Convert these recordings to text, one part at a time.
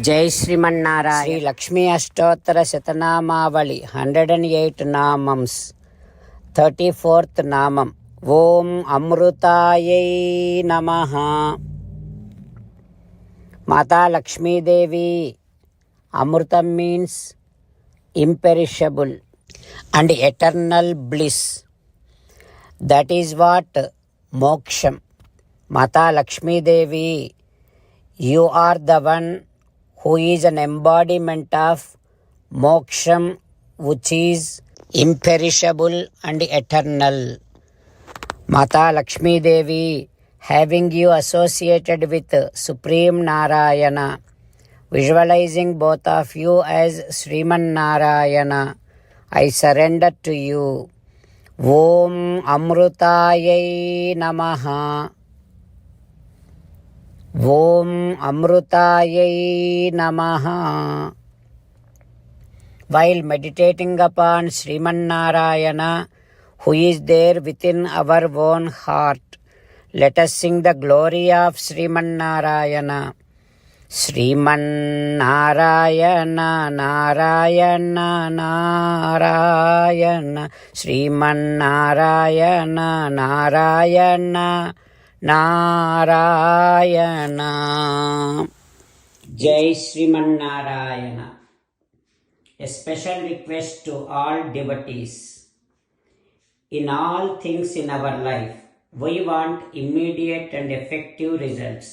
జై శ్రీమన్నారాయణ. శ్రీ లక్ష్మీ అష్టోత్తర శతనామావళి 108 నామమ్స్. 34th నామం. ఓం అమృతాయై నమః. మాతా లక్ష్మీదేవి. అమృతం means imperishable and eternal bliss. That is what moksham. Mata Lakshmi Devi, you are the one who is an embodiment of moksham, which is imperishable and eternal. Mata Lakshmi Devi, having you associated with Supreme Narayana, visualizing both of you as Sriman Narayana, I surrender to you. Om Amrutayai Namaha. Om Amrutayai Namaha. While meditating upon Sriman Narayana, who is there within our own heart, let us sing the glory of Sriman Narayana. Sriman Narayana Narayana Narayana Sriman Narayana Narayana Narayana. Jai Sriman Narayana. A special request to all devotees. In all things in our life, we want immediate and effective results.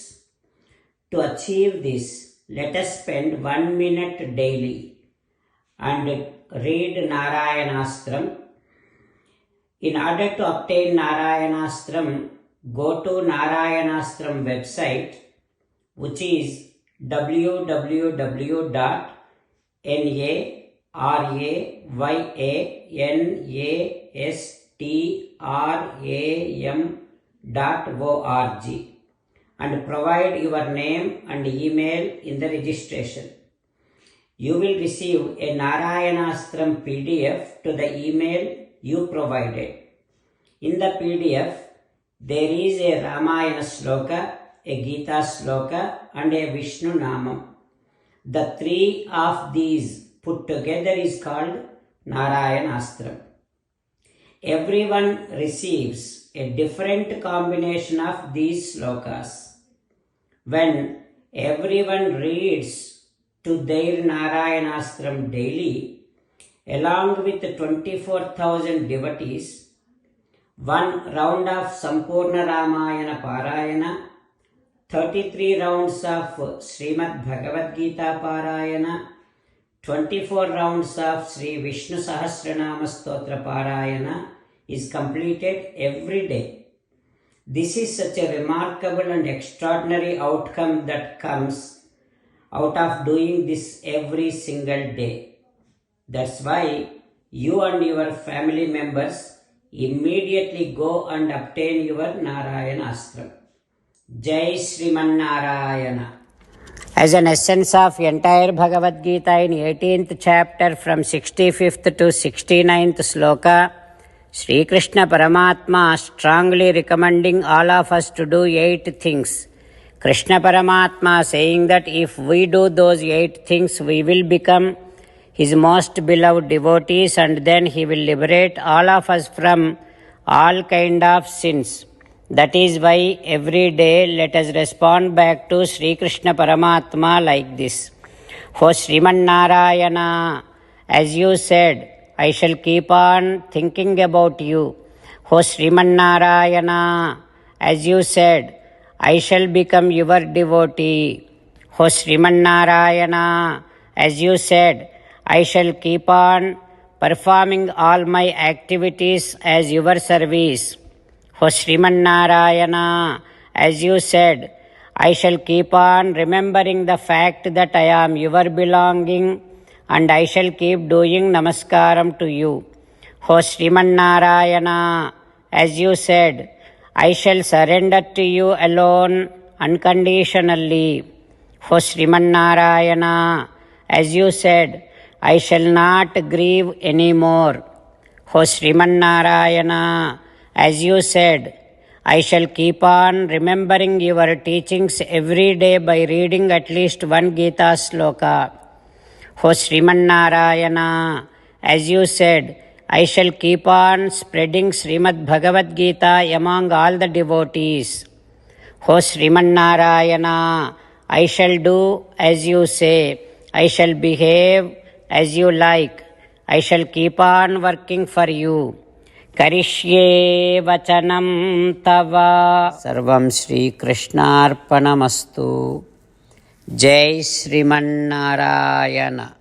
To achieve this, let us spend 1 minute daily and read Narayanastram. In order to obtain Narayanastram, go to Narayanastram website, which is www.narayanastram.org, and provide your name and email in the registration. You will receive a Narayanastram PDF to the email you provided. In the PDF, there is a Ramayana Sloka, a Gita Sloka, and a Vishnu Namam. The three of these put together is called Narayanastram. Everyone receives a different combination of these slokas. When everyone reads to their Narayanastram daily, along with 24,000 devotees, 1 round of Sampurna Ramayana Parayana, 33 rounds of Srimad Bhagavad Gita Parayana, 24 rounds of Sri Vishnu Sahasranama Stotra Parayana is completed every day. This is such a remarkable and extraordinary outcome that comes out of doing this every single day. That's why you and your family members immediately go and obtain your Narayanastram. Jai Sriman Narayana. As an essence of entire Bhagavad Gita in 18th chapter from 65th to 69th sloka, Sri Krishna Paramatma strongly recommending all of us to do 8 things. Krishna Paramatma saying that if we do those 8 things, we will become his most beloved devotees, and then he will liberate all of us from all kind of sins. That is why every day let us respond back to Sri Krishna Paramatma like this. For Sriman Narayana, as you said, I shall keep on thinking about you. O Sriman Narayana, as you said, I shall become your devotee. O Sriman Narayana, as you said, I shall keep on performing all my activities as your service. O Sriman Narayana, as you said, I shall keep on remembering the fact that I am your belonging, and I shall keep doing namaskaram to you. O Sriman Narayana, as you said, I shall surrender to you alone unconditionally. O Sriman Narayana, as you said, I shall not grieve anymore. O Sriman Narayana, as you said, I shall keep on remembering your teachings every day by reading at least one Gita sloka. O Srimannarayana, as you said, I shall keep on spreading Srimad Bhagavad Gita among all the devotees. O Srimannarayana, I shall do as you say. I shall behave as you like. I shall keep on working for you. Karishye vachanam tava. Sarvam Shri Krishnarpanamastu. Jai Srimannarayana.